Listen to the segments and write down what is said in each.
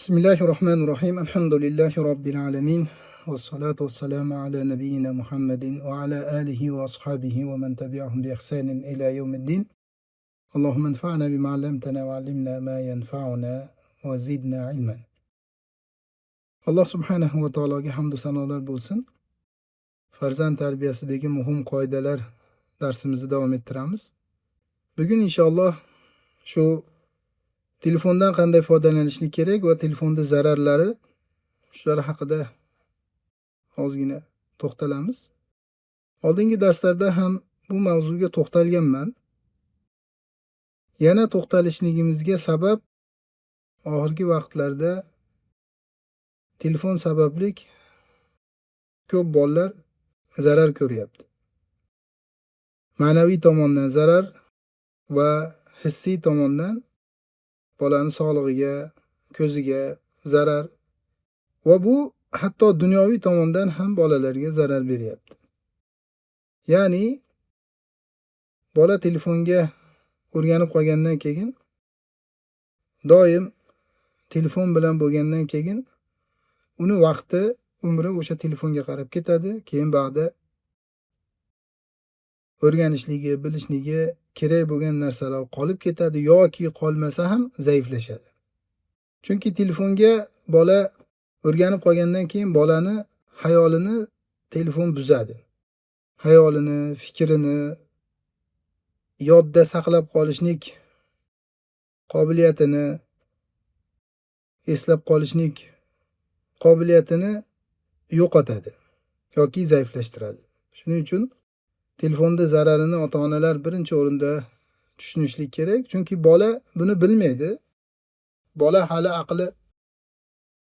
Bismillahirrahmanirrahim. Elhamdülillahi Rabbil alemin. Ve salatu ve selamu ala nebiyyina Muhammedin ve ala alihi ve ashabihi ve men tabi'ahum bi ihsanin ila yevmiddin. Allahümme enfa'na bima allamtana ve allimna ma yenfa'una ve zidna ilmen. Allah subhanahu ve taologa hamdu sanolar bo'lsin. Farzand tarbiyasidagi muhim qoidalar darsimizni davom ettiramiz. Bugun inshaalloh shu telefondan qanday foydalanishni kerak va telefonda zararlari shular haqida ozgina to'xtalamiz. Oldingi darslarda ham bu mavzuga to'xtalganman. Yana to'xtalishligimizga sabab oxirgi vaqtlarda telefon sababli ko'p bolalar zarar ko'ryapti. Ma'naviy tomondan zarar va hissiy tomondan bolani sog'lig'iga, ko'ziga zarar va bu hatto dunyoviy tomondan ham bolalarga zarar beryapti. Ya'ni bola telefonga o'rganib qolgandan keyin doim telefon bilan bo'lgandan keyin uni vaqti, umri o'sha telefonga qarab ketadi. Keyin ba'da o'rganishligi, bilishligi kerak bo'lgan narsalar qolib ketadi yoki qolmasa ham zaiflashadi. Chunki telefonga bola o'rganib qolgandan keyin bolani xayolini telefon buzadi. Xayolini, fikrini yodda saqlab qolishlik qobiliyatini, eslab qolishlik qobiliyatini yo'qotadi yoki zaiflashtiradi. Shuning uchun telefonda zararini ota-onalar birinchi o'rinda tushunishlik kerak. Chunki bola buni bilmaydi. Bola hali aqli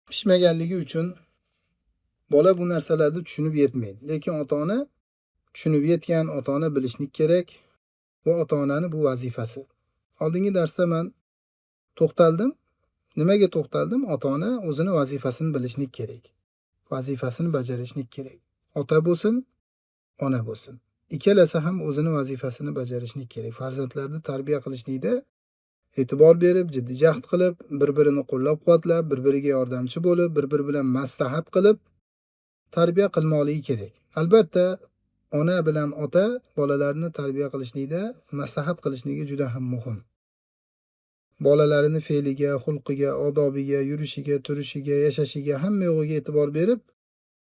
pishmaganligi uchun bola bu narsalarni tushunib yetmaydi. Lekin ota-ona tushunib yetgan, ota-ona bilishlik kerak va ota-onani bu vazifasi. Oldingi darsda men to'xtaldim. Nimaga to'xtaldim? Ota-ona o'zini vazifasini bilishlik kerak. Vazifasini bajarishlik kerak. Ota bo'lsin, ona bo'lsin. Ikkalasi ham o'zini vazifasini bajarishlik kerak. Farzandlarni tarbiya qilishlikda e'tibor berib, jiddiy jahd qilib, bir-birini qo'llab-quvvatlab, bir-biriga yordamchi bo'lib, bir-biri bilan maslahat qilib tarbiya qilmoqligi kerak. Albatta, ona bilan ota bolalarni tarbiya qilishlikda maslahat qilishligi juda ham muhim. Bolalarini fe'liga, xulqiga, odobiga, yurishiga, turishiga, yashashiga hamma yo'g'iga e'tibor berib,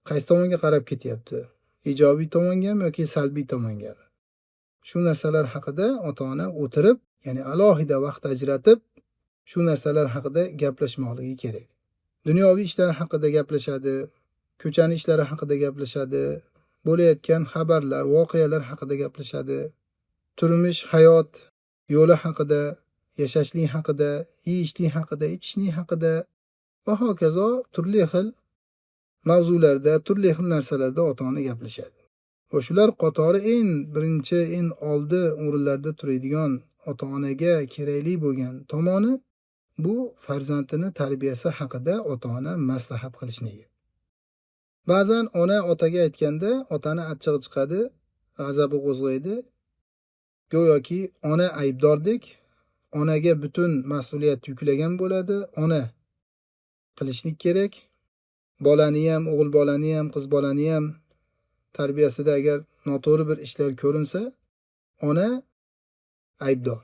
qaysi tomonga qarab ketyapti? Ijobiy tomongami yoki salbiy tomongami? Shu narsalar haqida ota-ona o'tirib, ya'ni alohida vaqt ajratib, shu narsalar haqida gaplashmoqligi kerak. Dunyoviy ishlar haqida gaplashadi, ko'chani ishlari haqida gaplashadi, bo'layotgan xabarlar, voqealar haqida gaplashadi, turmush, hayot yo'li haqida, yashashlik haqida, yeyishlik haqida, ichishlik haqida va hokazo turli xil mavzularda, turli xil narsalarda ota-ona gaplashadi. Va shular qatori eng birinchi, eng oldi o'rinlarda turadigan ota-onaga kerakli bo'lgan tomoni bu farzandini tarbiyasi haqida ota-ona maslahat qilishligi. Ba'zan ona otaga aytganda otani achchig'i chiqadi, g'azabi qo'zg'aydi. Go'yoki ona aybdordek, onaga butun mas'uliyat yuklagan bo'ladi. Ona qilishlik kerak. Bolani ham, o'g'il bolani ham, qiz bolani ham tarbiyasida agar noto'g'ri bir ishlar ko'rinsa, ona aybdor.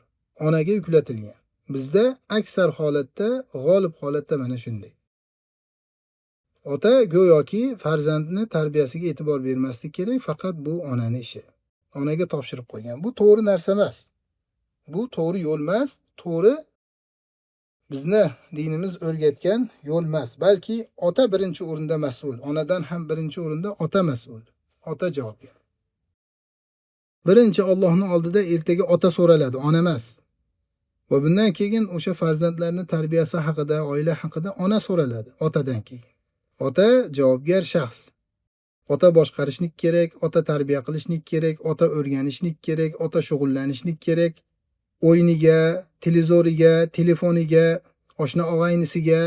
Onaga yuklatilgan. Bizda aksar holatda, g'olib holatda mana shunday. Ota go'yoki farzandni tarbiyasiga e'tibor bermaslik kerak, faqat bu onaning ishi. Onaga topshirib qo'ygan. Bu to'g'ri narsa emas. Bu to'g'ri yo'l emas, to'g'ri bizni dinimiz o'rgatgan yo'l emas. Balki ota birinchi o'rinda mas'ul. Onadan ham birinchi o'rinda ota mas'ul. Ota javobgar. Birinchi Allohning oldida ertaga ota so'raladi, ona emas. Va bundan keyin o'sha farzandlarning tarbiyasi haqida, oila haqida ona so'raladi, otadan keyin. Ota javobgar shaxs. Ota boshqarishlik kerak, ota tarbiya qilishlik kerak, ota o'rganishlik kerak, ota shug'ullanishlik kerak. O'yiniga, televizoriga, telefoniga, oshna og'aynisiga,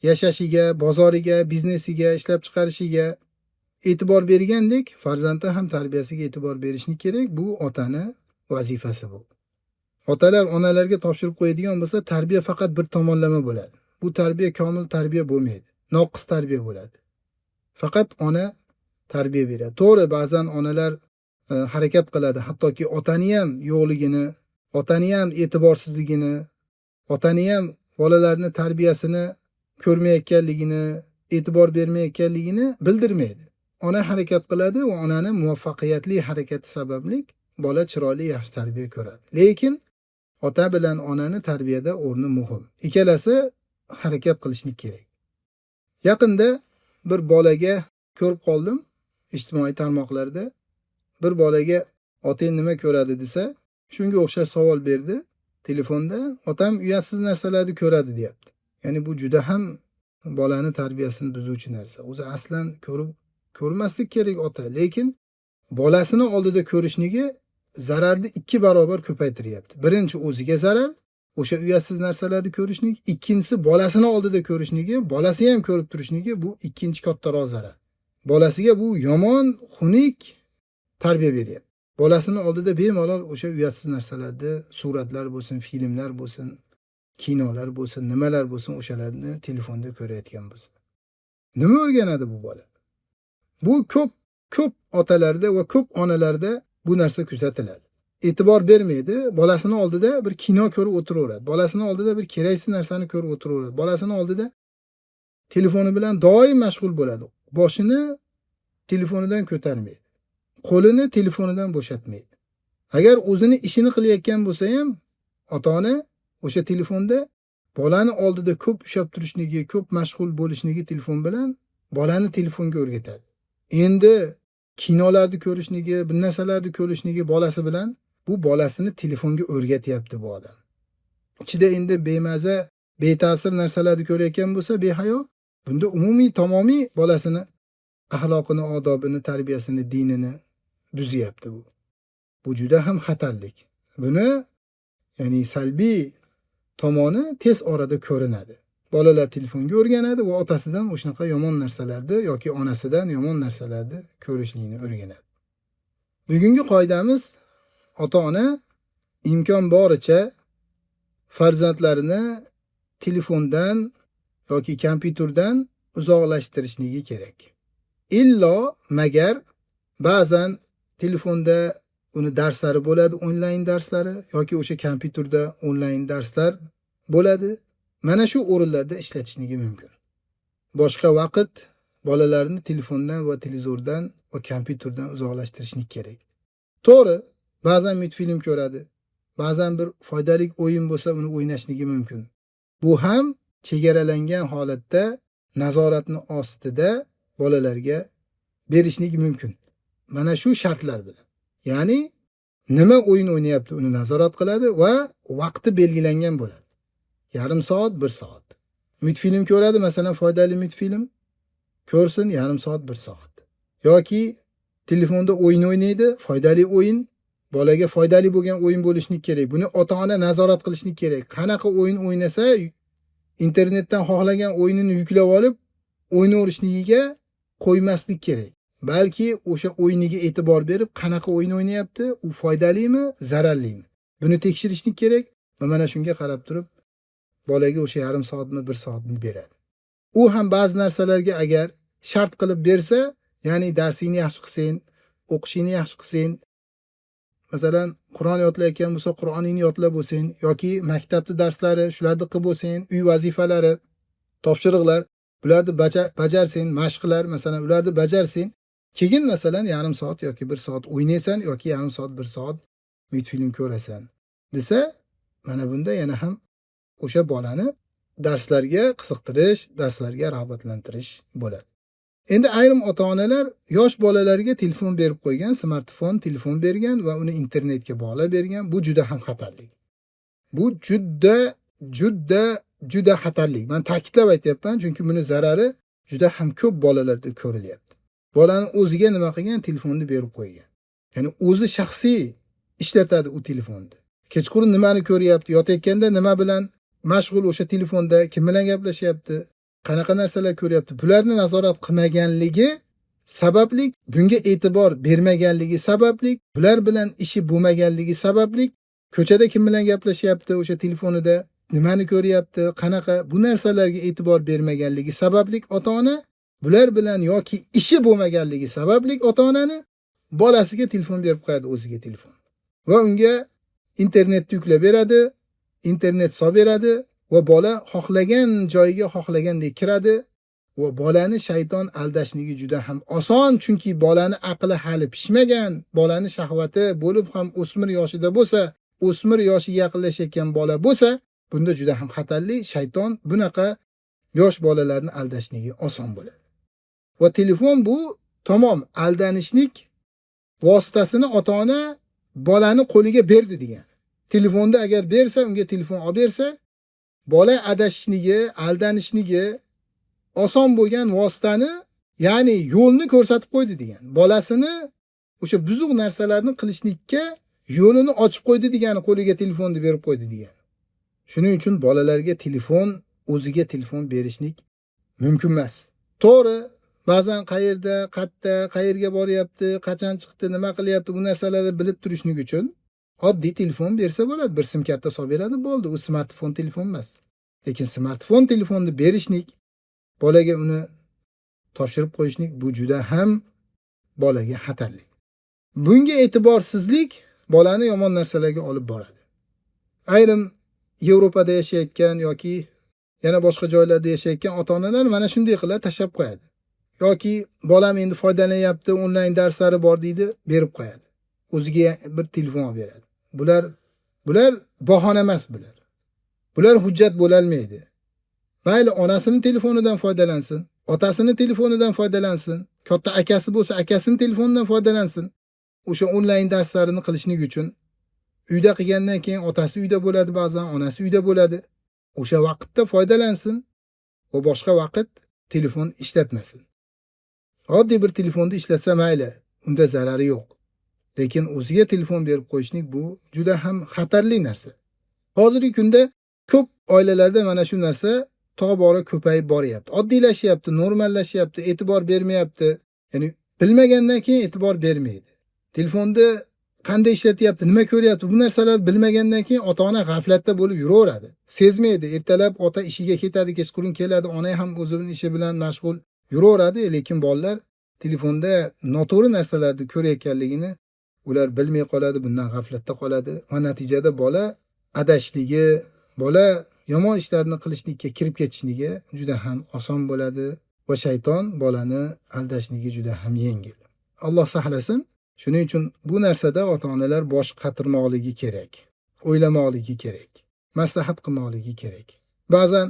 yashashiga, bozoriga, biznesiga, ishlab chiqarishiga e'tibor bergandek, farzandga ham tarbiyasiga e'tibor berishni kerak. Bu otani vazifasi bu. Otalar onalarga topshirib qo'yadigan bo'lsa, tarbiya faqat bir tomonlama bo'ladi. bu tarbiya komil tarbiya bo'lmaydi. Noqis tarbiya bo'ladi. Faqat ona tarbiya beradi. To'g'ri, ba'zan onalar harakat qiladi. Hattoki otani ham yo'qligini, otani ham e'tiborsizligini, otani ham bolalarni tarbiyasini ko'rmayotganligini, e'tibor bermayotganligini bildirmaydi. Ona harakat qiladi va onani muvaffaqiyatli harakati sababli bola chiroyli yaxshi tarbiya ko'radi. Lekin ota bilan onani tarbiyada o'rni muhim. Ikkalasi harakat qilishni kerak. Yaqinda bir bolaga ko'rib qoldim ijtimoiy tarmoqlarda. Bir bolaga otang nima ko'radi desa, shunga o'xshash savol berdi telefonda. Otam uyatsiz narsalarni ko'radi deyapti. Ya'ni bu juda ham bolani tarbiyasini buzuvchi narsa. O'zi aslan ko'rmaslik kerak ota, lekin bolasini oldida ko'rishligi zararni 2 barobar ko'paytiryapti. Birinchi o'ziga zarar, o'sha uyatsiz narsalarni ko'rishlik, ikkinchisi bolasini oldida ko'rishligi, bolasi ham ko'rib turishligi bu ikkinchi kattaroq zarar. Bolasiga bu yomon, xunuk tarbiya beryapti. Bolasini oldida bemalol o'sha uyatsiz narsalarni, suratlar bo'lsin, filmlar bo'lsin, kinolar bo'lsin, nimalar bo'lsin, o'shalarni telefonda ko'rayotgan bo'lsa. Nima o'rganadi bu bola? Bu ko'p otalarda va ko'p onalarda bu narsa kuzatiladi. E'tibor bermaydi, bolasini oldida bir kino ko'rib o'tiraveradi. Bolasini oldida bir keraksiz narsani ko'rib o'tiraveradi. Bolasini oldida telefoni bilan doim mashg'ul bo'ladi. Boshini telefonidan ko'tarmaydi. Qo'lini telefonidan bo'shatmaydi. Agar o'zini ishini qilayotgan bo'lsa ham, ota-ona o'sha telefonda bolani oldida ko'p ushlab turishligi, ko'p mashg'ul bo'lishligi telefon bilan bolani telefonga o'rgatadi. Endi kinolarni ko'rishligi, bir narsalarni ko'rishligi bolasi bilan bu bolasini telefonga o'rgatyapti bu odam. Ichida endi bemaza, beta'sir narsalarni ko'rayotgan bo'lsa, behayo, bunda umumiy tamomiy bolasini axloqini, odobini, tarbiyasini, dinini buzyapti bu. Bu juda ham xatarlik. Buni ya'ni salbiy tomoni tez orada ko'rinadi. Bolalar telefonga o'rganadi va otasidan o'shanaqa yomon narsalarni yoki onasidan yomon narsalarni ko'rishlikni o'rganadi. Bugungi qoidamiz ota-ona imkon boricha farzandlarini telefondan yoki kompyuterdan uzoqlashtirishligi kerak. Illo magar ba'zan telefonda uni darslari bo'ladi, onlayn darslari yoki o'sha kompyuterda onlayn darslar bo'ladi. Mana shu o'rinlarda ishlatishligi mumkin. Boshqa vaqt bolalarni telefondan va televizordan va kompyuterdan uzoqlashtirishni kerak. To'g'ri, ba'zan multfilm ko'radi, ba'zan bir foydali o'yin bo'lsa uni o'ynashligi mumkin. Bu ham chegaralangan holatda nazoratni ostida bolalarga berishlik mumkin. Mana shu shartlar bilan. Ya'ni nima o'yin o'ynayapti uni nazorat qiladi va vaqti belgilangan bo'ladi. Yarim soat, 1 soat. Multfilm ko'radi, masalan, foydali multfilm ko'rsin, yarim soat, 1 soat. Yoki telefonda o'yin o'ynaydi, foydali o'yin, bolaga foydali bo'lgan o'yin bo'lishni kerak. Buni ota-ona nazorat qilishni kerak. Qanaqa o'yin o'ynasa, internetdan xohlagan o'yinini yuklab olib, o'ynaverishligiga qo'ymaslik kerak. Balki o'sha o'yiniga e'tibor berib, qanaqa o'yin o'ynayapti, u foydalimi, zararlimi? Buni tekshirishni kerak va mana shunga qarab turib bolaga o'sha yarim soatmi, 1 soatni beradi. U ham ba'zi narsalarga agar shart qilib bersa, ya'ni darsingni yaxshi qilsin, o'qishingni yaxshi qilsin, masalan, Qur'on yodlayotgan bo'lsa, Qur'oningni yodlab bo'lsin, yoki maktabda darslari shularni qilib bo'lsin, uy vazifalari, topshiriqlar, bularni bajarsin, mashqlar, masalan, ularni bajarsin. Keyin masalan yarim soat yoki 1 soat o'ynaysan yoki yarim soat, 1 soat multfilm ko'rasan desa, mana bunda yana ham o'sha bolani darslarga qiziqtirish, darslarga rag'batlantirish bo'ladi. Endi ayrim ota-onalar yosh bolalarga telefon berib qo'ygan, smartfon, telefon bergan va uni internetga bog'lab bergan. Bu juda ham xatarli. Bu juda xatarli. Men ta'kidlab aytyapman, chunki buni zarari juda ham ko'p bolalarda ko'rilyapti. Bolani o'ziga nima qilgan? Telefonni berib qo'ygan. Ya'ni o'zi shaxsiy ishlatadi u telefonni. Kechqurun nimani ko'ryapti, yotayotganda nima bilan mashg'ul o'sha telefonda, kim bilan gaplashyapti, qanaqa narsalar ko'ryapti, bularni nazorat qilmaganligi sababli, bunga e'tibor bermaganligi sababli, bular bilan ishi bo'lmaganligi sababli ko'chada kim bilan gaplashyapti o'sha telefonida, nimani ko'ryapti, qanaqa bu narsalarga e'tibor bermaganligi sababli ota-ona bular bilan yoki ishi bo'lmaganligi sababli ota-onani bolasiga telefon berib qo'yadi, o'ziga telefon. Va unga internetni yuklab beradi, internet solib beradi va bola xohlagan joyiga xohlagandek kiradi va bolani shayton aldashligi juda ham oson, chunki bolani aqli hali pishmagan, bolani shahvati bo'lib ham o'smir yoshida bo'lsa, o'smir yoshiga yaqinlashayotgan bola bo'lsa, bunda juda ham xatarli. Shayton bunaqa yosh bolalarni aldashligi oson bo'ladi. Va telefon bu tamom aldanishlik vositasini ota-ona bolani qo'liga berdi degan. Telefonni agar bersa, unga telefon olib bersa, bola adashishligi, aldanishligi oson bo'lgan vositani, ya'ni yo'lni ko'rsatib qo'ydi degan. Bolasini o'sha buzuq narsalarni qilishlikka yo'lini ochib qo'ydi degani, qo'liga telefonni berib qo'ydi degan. Shuning uchun bolalarga telefon, o'ziga telefon berishlik mumkin emas. To'g'ri, ba'zan qayerda, qayerga boryapti, qachon chiqdi, nima qilyapti, bu narsalarni bilib turishlik uchun oddiy telefon bersa bo'ladi. Bir sim karta solib beradi, bo'ldi. U smartfon telefon emas. Lekin smartfon telefonni berishlik, bolaga uni topshirib qo'yishlik bu juda ham bolaga xatarli. Bunga e'tiborsizlik bolani yomon narsalarga olib boradi. Ayrim Yevropada yashayotgan yoki yana boshqa joylarda yashayotgan ota-onalar mana shunday qilib tashlab qo'yadi. Yoki bolam endi foydalanyapti, onlayn darslari bor deydi, berib qo'yadi. O'ziga bir telefon olib beradi. Bular bahona emas bular. Bular hujjat bo'la olmaydi. Mayli onasini telefonidan foydalansin, otasini telefonidan foydalansin, katta akasi bo'lsa akasini telefonidan foydalansin. O'sha onlayn darslarini qilishlik uchun uyda qilgandan keyin otasi uyda bo'ladi, ba'zan onasi uyda bo'ladi. O'sha vaqtda foydalansin va boshqa vaqt telefon ishlatmasin. Oddiy bir telefonni ishlatsa mayli, unda zarari yo'q. Lekin o'ziga telefon berib qo'yishlik bu juda ham xatarli narsa. Hozirgi kunda ko'p oilalarda mana shu narsa tobora ko'payib boryapti. Oddiylashyapti, normallashyapti, e'tibor bermayapti. Ya'ni bilmagandan keyin e'tibor bermaydi. Telefonda qanday ishlatyapti, nima ko'ryapti, bu narsalarni bilmagandan keyin ota-ona g'aflatda bo'lib yuraveradi. Sezmaydi. Ertalab ota ishiga ketadi, kechqurun keladi, ona ham o'zining ishi bilan mashg'ul yuraveradi, lekin bolalar telefonda noto'g'ri narsalarni ko'rayotganligini ular bilmay qoladi, bundan g'aflatda qoladi va natijada bola adashligi, bola yomon ishlarni qilishlikka kirib ketishligi juda ham oson bo'ladi va shayton bolani aldashligi juda ham yengil. Alloh saqlasin. Shuning uchun bu narsada ota-onalar bosh qatirmoqligi kerak, o'ylamoqligi kerak, maslahat qilmoqligi kerak. Ba'zan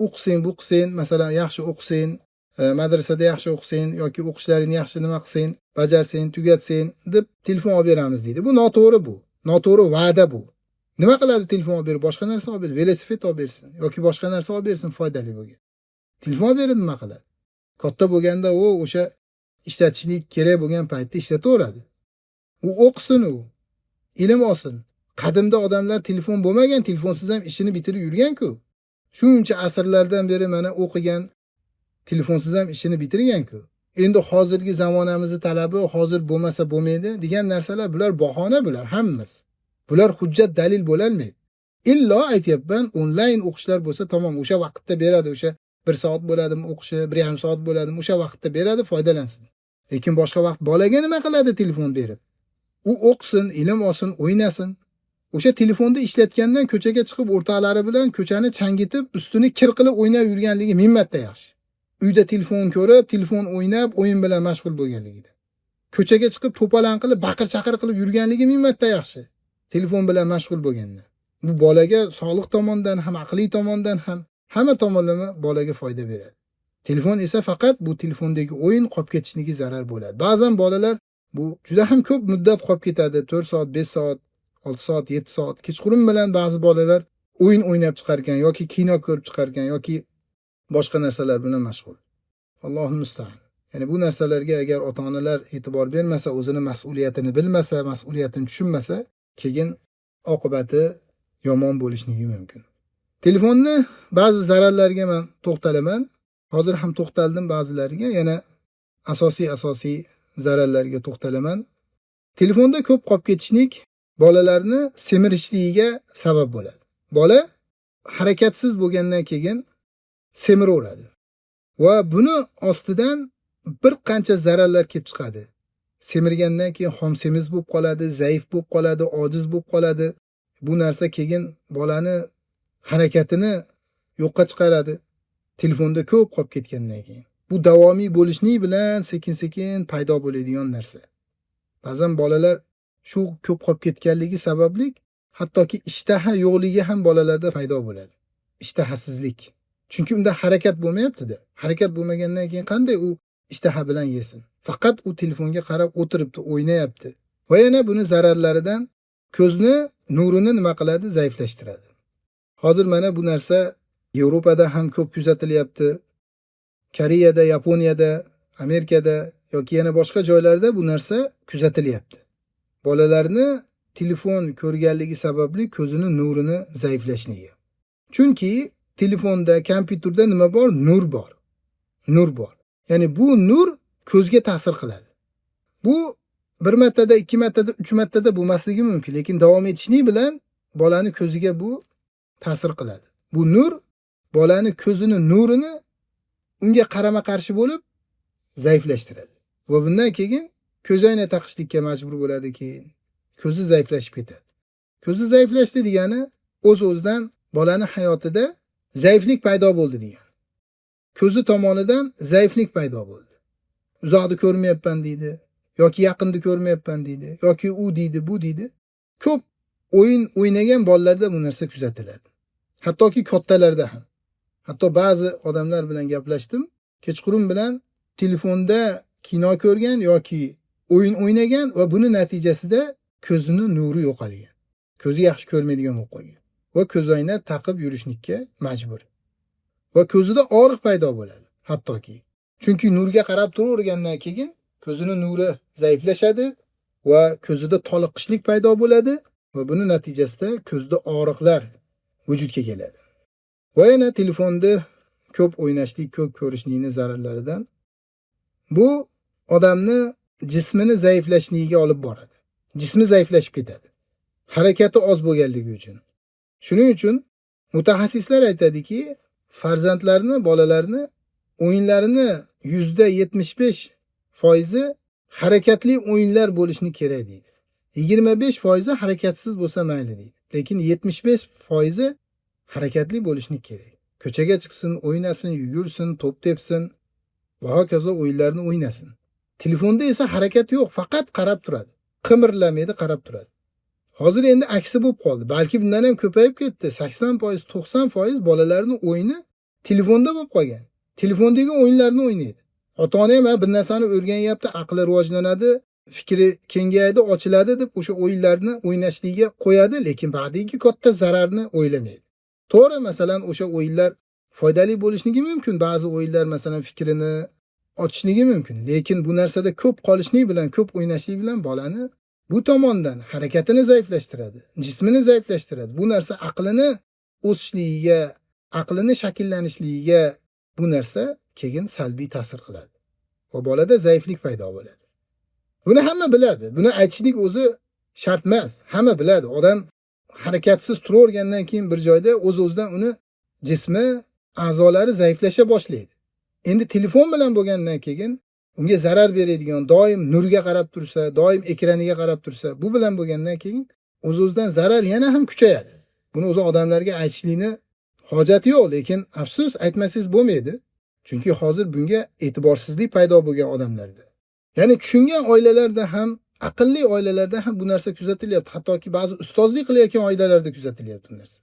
o'qisin, bu qilsin, masalan, yaxshi o'qisin, madrasada yaxshi o'qisin yoki o'qishlarini yaxshi nima qilsin, bajarsin, tugatsin deb telefon olib beramiz deydi. Bu noto'g'ri bu. Noto'g'ri va'da bu. Nima qiladi telefon olib berib? Boshqa narsa olib berib, velosiped olib bersin yoki boshqa narsa olib bersin foydali bo'lgan. Telefon olib berib nima qiladi? Katta bo'lganda u o'sha ishlatishlik kerak bo'lgan paytda ishlataveradi. U o'qisin, u ilm olsin. Qadimda odamlar telefon bo'lmagan, telefonsiz ham ishini bitirib yurgan-ku. Shuncha asrlardan beri mana o'qigan, telefonsiz ham ishini bitirgan-ku. Endi hozirgi zamonamizning talabi hozir bo'lmasa bo'lmaydi degan narsalar, bular bahona, bular hammasi. Bular hujjat, dalil bo'la olmaydi. Illo aytyapman, onlayn o'qishlar bo'lsa tamom, o'sha vaqtda beradi, o'sha 1 soat bo'ladimi o'qishi, 1,5 soat bo'ladimi, o'sha vaqtda beradi, foydalansin. Lekin boshqa vaqt bolaga nima qiladi telefon berib? U o'qisin, ilm olsin, o'ynasin. O'sha telefonni ishlatgandan ko'chaga chiqib o'rtoqlari bilan ko'chani changitib, ustini kir qilib o'ynab yurganligi ming marta yaxshi. Uyda telefon ko'rib, telefon o'ynab, o'yin bilan mashg'ul bo'lganligida. Ko'chaga chiqib to'palan qilib, baqir-chaqir qilib yurganligi ming marta yaxshi. Telefon bilan mashg'ul bo'lganda. Bu bolaga sog'liq tomondan ham, aqliy tomondan ham hamma tomonlama bolaga foyda beradi. Telefon esa faqat bu telefondagi o'yin qolib ketishligi zarar bo'ladi. Ba'zan bolalar bu juda ham ko'p muddat qolib ketadi. 4 soat, 5 soat, 6 soat, 7 soat. Kechqurun bilan ba'zi bolalar o'yin o'ynab chiqargan yoki kino ko'rib chiqargan yoki boshqa narsalar bilan mashg'ul. Allohning musta'an. Ya'ni bu narsalarga agar ota-onalar e'tibor bermasa, o'zini mas'uliyatini bilmasa, mas'uliyatini tushunmasa, keyin oqibati yomon bo'lishligi mumkin. Telefonni ba'zi zararlariga men to'xtalaman. Hozir ham to'xtaldim ba'zilariga, yana asosiy zararlarga to'xtalaman. Telefonda ko'p qolib ketishlik bolalarni semirishligiga sabab bo'ladi. Bola harakatsiz bo'lgandan keyin semiraveradi. Va buni ostidan bir qancha zararlar kelib chiqadi. Semirgandan keyin xom semiz bo'lib qoladi, zaif bo'lib qoladi, ojiz bo'lib qoladi. Bu narsa keyin bolani harakatini yo'qqa chiqaradi. Telefonda ko'p qolib ketgandan keyin. Bu davomiy bo'lishlik bilan sekin-sekin paydo bo'ladigan narsa. Ba'zan bolalar shu ko'p qolib ketganligi sababli hattoki ishtaha yo'qligi ham bolalarda paydo bo'ladi. Ishtahasizlik. Chunki unda harakat bo'lmayapti-da. Harakat bo'lmagandan keyin qanday u ishtaha bilan yesin? Faqat u telefonga qarab o'tiribdi, o'ynayapti. Va yana buni zararlaridan ko'zni nurini nima qiladi? Zaiflashtiradi. Hozir mana bu narsa Yevropada ham ko'p kuzatilyapti. Koreyada, Yaponiyada, Amerikada yoki yana boshqa joylarda bu narsa kuzatilyapti. Bolalarni telefon ko'rganligi sababli ko'zini nurini zaiflashligi. Chunki telefonda, kompyuterda nima bor? Nur bor. Nur bor. Ya'ni bu nur ko'zga ta'sir qiladi. Bu bir martada, ikki martada, uch martada bo'lmasligi mumkin, lekin davom etishlik bilan bolani ko'ziga bu ta'sir qiladi. Bu nur bolani ko'zini nurini unga qarama-qarshi bo'lib zaiflashtiradi. Va bundan keyin ko'zoyna taqishlikka majbur bo'ladi keyin. Ko'zi zaiflashib ketadi. Ko'zi zaiflashdi degani o'z-o'zidan bolani hayotida zaiflik paydo bo'ldi degani. Ko'zi tomonidan zaiflik paydo bo'ldi. Uzoqni ko'rmayapman deydi, yoki yaqinni ko'rmayapman deydi, yoki u deydi, bu deydi. Ko'p o'yin o'ynagan bolalarda bu narsa kuzatiladi. Hattoki kattalarda ham. Hatto ba'zi odamlar bilan gaplashdim. Kechqurun bilan telefonda kino ko'rgan yoki o'yin o'ynagan va buni natijasida ko'zini nuri yo'qolgan. Ko'zi yaxshi ko'rmaydigan bo'lib qolgan. Va ko'zoyna taqib yurishlikka majbur. Va ko'zida og'riq paydo bo'ladi, hattoki. Chunki nurga qarab turavergandan keyin ko'zini nuri zaiflashadi va ko'zida toliqqishlik paydo bo'ladi va buni natijasida ko'zda og'riqlar vujudga keladi. Va yana telefonda ko'p o'ynashlik, ko'p ko'rishlikning zararlaridan bu odamni jismini zaiflashligiga olib boradi. Jismi zaiflashib ketadi. Harakati oz bo'lganligi uchun. Shuning uchun mutaxassislar aytadiki, farzandlarni, bolalarni o'yinlarini %75% harakatli o'yinlar bo'lishni kerak deydi. 25% harakatsiz bo'lsa mayli deydi. Lekin 75% harakatli bo'lishni kerak. Ko'chaga chiqsin, o'ynasin, yugursin, to'p tepsin va hokazo o'yinlarni o'ynasin. Telefonda esa harakat yo'q, faqat qarab turadi. Qimirlamaydi, qarab turadi. Hozir endi aksi bo'lib qoldi. Balki bundan ham ko'payib ketdi. 80%, 90% bolalarning o'yini telefonda bo'lib qolgan. Telefondagi o'yinlarni o'ynaydi. Ota-ona ham bir narsani o'rganyapti, aqli rivojlanadi, fikri kengayadi, ochiladi deb o'sha o'yinlarni o'ynashligiga qo'yadi, lekin ba'diki katta zararni o'ylamaydi. To'g'ri, masalan, o'sha o'yinlar foydali bo'lishligi mumkin. Ba'zi o'yinlar masalan fikrini ochishligi mumkin, lekin bu narsada ko'p qolishlik bilan, ko'p o'ynashlik bilan bolani bu tomondan harakatini zaiflashtiradi, jismini zaiflashtiradi. Bu narsa aqlini o'sishligiga, aqlini shakllanishligiga bu narsa keyin salbiy ta'sir qiladi. Va bolada zaiflik paydo bo'ladi. Buni hamma biladi. Buni aytishlik o'zi shart emas. Hamma biladi. Odam harakatsiz turavergandan keyin bir joyda o'z-o'zidan uni jismi, a'zolari zaiflasha boshlaydi. Endi telefon bilan bo'lgandan keyin unga zarar beradigan, doim nurga qarab tursa, doim ekraniga qarab tursa, bu bilan bo'lgandan keyin o'z-o'zidan zarar yana ham kuchayadi. Buni o'zi odamlarga aytishlikni hojati yo'q, lekin afsus aytmasangiz bo'lmaydi. Chunki hozir bunga e'tiborsizlik paydo bo'lgan odamlarda. Ya'ni tushungan oilalarda ham, aqlli oilalarda ham bu narsa kuzatilyapti. Hattoki ba'zi ustozlik qilayotgan oilalarda kuzatilyapti bu narsa.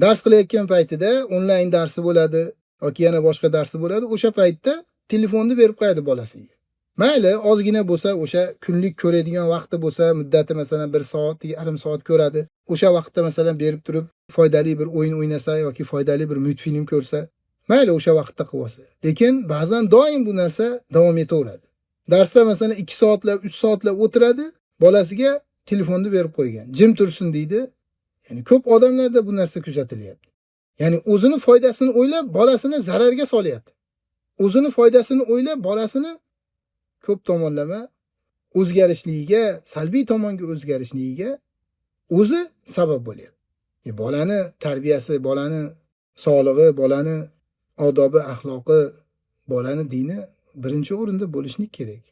Dars qilayotgan paytida onlayn darsi bo'ladi yoki yana boshqa darsi bo'ladi. O'sha paytda telefonni berib qo'yadi bolasiga. Mayli, ozgina bo'lsa, o'sha kunlik ko'radigan vaqti bo'lsa, muddati masalan 1 soat, yarim soat ko'radi. O'sha vaqtda masalan berib turib, foydali bir o'yin o'ynasa yoki foydali bir multfilm ko'rsa, mayli o'sha vaqtda qilsa. Lekin ba'zan doim bu narsa davom etaveradi. Darsda masalan 2 soatlab, 3 soatlab o'tiradi, bolasiga telefonni berib qo'ygan. Jim tursin deydi. Ya'ni ko'p odamlarda bu narsa kuzatilyapti. Ya'ni o'zini foydasini o'ylab, bolasini zararga solyapti. O'zini foydasini o'ylab, bolasini ko'p tomonlama o'zgarishligiga, salbiy tomonga o'zgarishligiga o'zi sabab bo'lyapti. Bolani tarbiyasi, bolani sog'lig'i, bolani odobi, axloqi, bolani dini birinchi o'rinda bo'lishni kerak.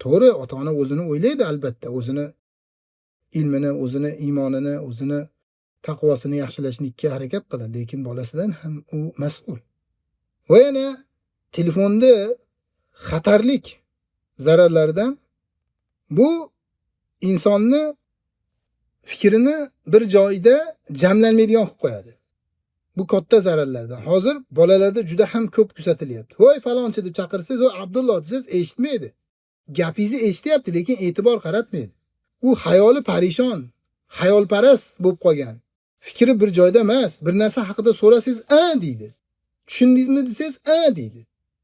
To'g'ri, ota-ona o'zini o'ylaydi albatta, o'zini ilmini, o'zini iymonini, o'zini taqvosini yaxshilashlikka harakat qiladi, lekin bolasidan ham u mas'ul. Va yana telefonni xatarlik zararlaridan bu insonni fikrini bir joyda jamlanmaydigan qilib qo'yadi. Bu katta zararlardan. Hozir bolalarda juda ham ko'p kuzatilyapti. "Voy falonchi" deb chaqirsangiz, "Voy Abdulloh" desangiz eshitmaydi. Gapingizni eshityapti, lekin e'tibor qaratmaydi. U xayoli parishon, xayolparast bo'lib qolgan. Fikri bir joyda emas. Bir narsa haqida so'rasangiz, "A" deydi. "Tushundingizmi" desangiz, "A" deydi.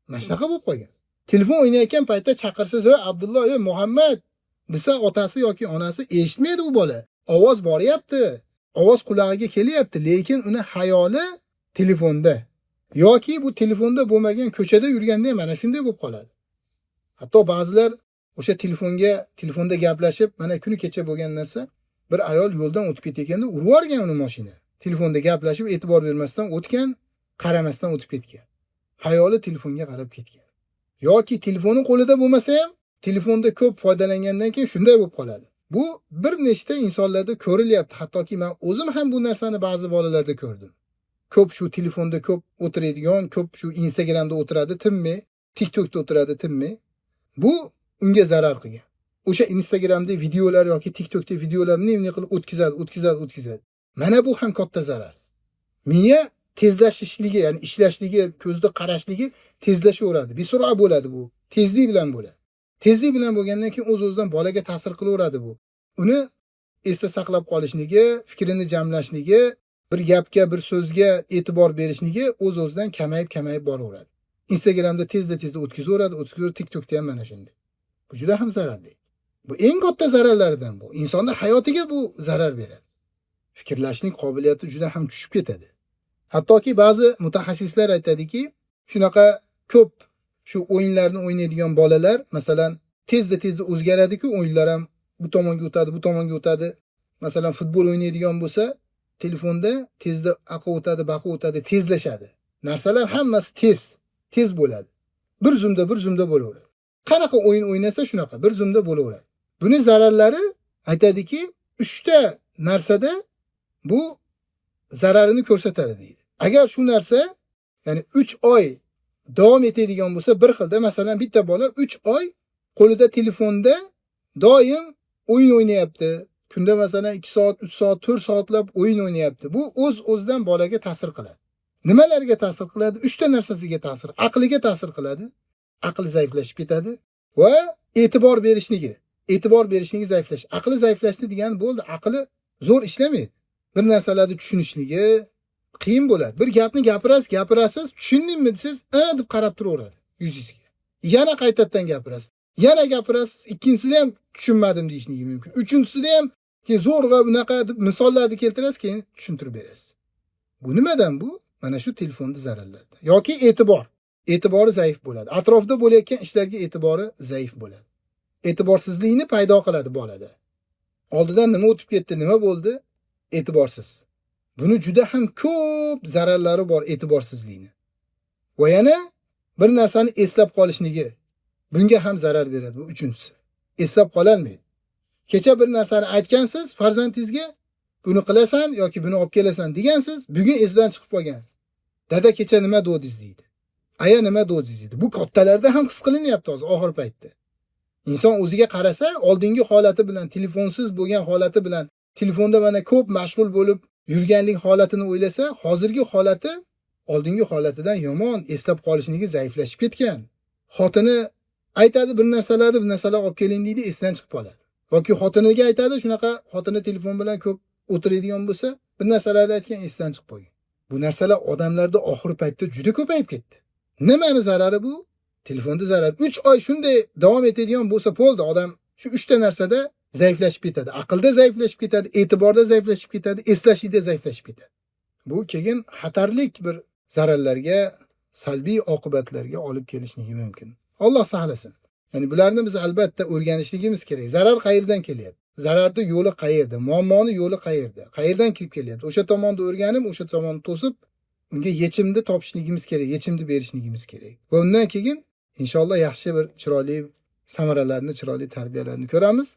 Mana shunaqa bo'lib qolgan. Telefon o'ynayotgan paytda chaqirsangiz, "Voy Abdulloh, yo Muhammad" desa, otasi yoki onasi eshitmaydi u bola. Ovoz boryapti. Ovoz qulog'iga kelyapti, lekin uni xayoli telefonda. Yoki bu telefonda bo'lmagan ko'chada yurganda mana shunday bo'lib qoladi. Hatto ba'zilar o'sha telefonda gaplashib, mana kuni kecha bo'lgan narsa, bir ayol yo'ldan o'tib ketayotganda urib yuborgan uni mashina. Telefonda gaplashib, e'tibor bermasdan o'tgan, qaramasdan o'tib ketgan. Xayoli telefonga qarab ketgan. Yoki telefoni qo'lida bo'lmasa ham, telefonda ko'p foydalangandan keyin shunday bo'lib qoladi. Bu bir nechta insonlarda ko'rilyapti. Hattoki men o'zim ham bu narsani ba'zi bolalarda ko'rdim. Ko'p shu telefonda ko'p o'tiradigan, ko'p shu Instagramda o'tiradi, tinmay, TikTokda o'tiradi, tinmay. Bu unga zarar qilgan. O'sha Instagramda videolar yoki TikTokda videolarni nima qilib o'tkazadi. Mana bu ham katta zarar. Miya tezlashishligi, ya'ni ishlashligi, ko'zda qarashligi tezlashaveradi. Bisura bo'ladi bu. Tezlik bilan bo'ladi. Tezlik bilan bo'lgandan keyin o'z-o'zidan bolaga ta'sir qilaveradi bu. Uni esda saqlab qolishligi, fikrini jamlashligi, bir gapga, bir so'zga e'tibor berishligi o'z-o'zidan kamayib boraveradi. Instagramda tezda o'tkazaveradi, TikTokda ham mana shunday. Bu juda ham zararli. Bu eng katta zararlardan bu. Insonning hayotiga bu zarar beradi. Fikrlashning qobiliyati juda ham tushib ketadi. Hattoki ba'zi mutaxassislar aytadiki, shunaqa ko'p shu o'yinlarni o'ynaydigan bolalar, masalan, tezda o'zgaradi-ku, o'yinlar ham bu tomonga o'tadi. Masalan, futbol o'ynaydigan bo'lsa, telefonda tezda aqi o'tadi, baqi o'tadi, tezlashadi. Narsalar hammasi tez bo'ladi. Bir zumda bo'laveradi. Qanaqa o'yin o'ynasa shunaqa, bir zumda bo'laveradi. Buni zararlari aytadiki, 3 ta narsada bu zararini ko'rsatadi deydi. Agar shu narsa, ya'ni 3 oy davom etadigan bo'lsa, bir xilda, masalan, bitta bola 3 oy qo'lida telefonda doim o'yin o'ynayapti. Kunda masalan 2 soat, 3 soat, 4 soatlab o'yin o'ynayapti. Bu o'z-o'zidan bolaga ta'sir qiladi. Nimalarga ta'sir qiladi? 3 ta narsasiga ta'sir. Aqliga ta'sir qiladi. Aqli zaiflashib ketadi va e'tibor berishligi zaiflash. Aqli zaiflashdi degani bo'ldi. Aqli zo'r ishlamaydi. Bir narsalarni tushunishligi qiyin bo'ladi. Bir gapni gapirasiz, tushundingmi desangiz, "A" deb qarab turaveradi yuzingizga. Yana qaytadan gapirasiz. Yana gapirasiz, ikkinchisida ham tushunmadim deyishingiz mumkin. Uchinchisida ham keyin zo'rg'a bunaqa deb misollarni keltirasiz, keyin tushuntirib berasiz. Bu nimadan bu? Mana shu telefonning zararlaridan. Yoki e'tibori zaif bo'ladi. Atrofda bo'layotgan ishlarga e'tibori zaif bo'ladi. E'tiborsizlikni paydo qiladi bolada. Oldidan nima o'tib ketdi, nima bo'ldi? E'tiborsiz. Buni juda ham ko'p zararlari bor e'tiborsizlikni. Va yana bir narsani eslab qolishligi. Bunga ham zarar beradi bu uchinchisi. Eslab qololmaydi. Kecha bir narsani aytgansiz farzandingizga, buni qilasan yoki buni olib kelasan degansiz, bugun esidan chiqib qolgan. Dada kecha nima dodingiz deydi. Aya nima dodingiz deydi. Bu kattalarda ham his qilinyapti hozir oxir paytda. Inson o'ziga qarasa, oldingi holati bilan, telefonsiz bo'lgan holati bilan, telefonda mana ko'p mashg'ul bo'lib yurganlik holatini o'ylasa, hozirgi holati oldingi holatidan yomon, eslab qolishligi zaiflashib ketgan. Xotini aytadi bir narsalar olib keling deydi, esdan chiqib qoladi. Yoki xotiniga aytadi, shunaqa xotini telefon bilan ko'p o'tiradigan bo'lsa, bir narsalarni aytgan esdan chiqib qolgan. Bu narsalar odamlarda oxir paytda juda ko'payib ketdi. Nimani zarari bu? Telefonda zarar. 3 oy shunday davom etadigan bo'lsa, bo'ldi, odam shu 3 ta narsada zaiflashib ketadi. Aqlda zaiflashib ketadi, e'tiborda zaiflashib ketadi, eslashida zaiflashib ketadi. Bu keyin xatarlik bir zararlarga, salbiy oqibatlarga olib kelishligi mumkin. Alloh saqlasin. Ya'ni bularni biz albatta o'rganishligimiz kerak. Zarar qayerdan kelyapti? Zararning yo'li qayerda? Muammoning yo'li qayerda? Qayerdan kirib kelyapti? O'sha tomonni o'rganib, o'sha tomonni to'sib, unga yechimni topishligimiz kerak, yechimni berishligimiz kerak. Va undan keyin inshaalloh yaxshi bir chiroyli samaralarni, chiroyli tarbiyalarni ko'ramiz.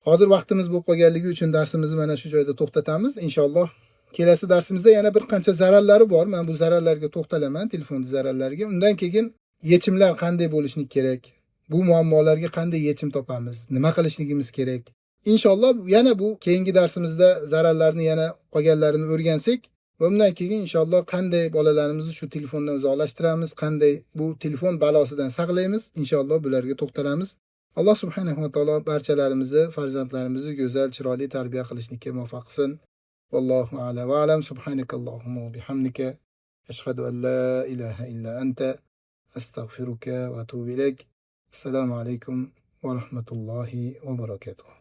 Hozir vaqtimiz bo'lib qolganligi uchun darsimizni mana shu joyda to'xtatamiz. Inshaalloh kelasi darsimizda yana bir qancha zararlari bor. Men bu zararlarga to'xtalaman, telefonning zararlariga. Undan keyin yechimlar qanday bo'lishi kerak? Bu muammolarga qanday yechim topamiz? Nima qilishligimiz kerak? Inshaalloh yana bu keyingi darsimizda zararlarni yana qolganlarini o'rgansak va undan keyin inshaalloh qanday bolalarimizni shu telefondan uzoqlashtiramiz, qanday bu telefon balosidan saqlaymiz, inshaalloh bularga to'xtalamiz. Alloh subhanahu va taolo barchalarimizni, farzandlarimizni go'zal, chiroyli tarbiya qilishga muvaffaq qilsin. Vallohu a'lam va alam. Subhanakallohumma va bihamdika ashhadu an la ilaha illa anta astagfiruka va atubu ilayk. Assalomu alaykum va rahmatullohi va barakatuh.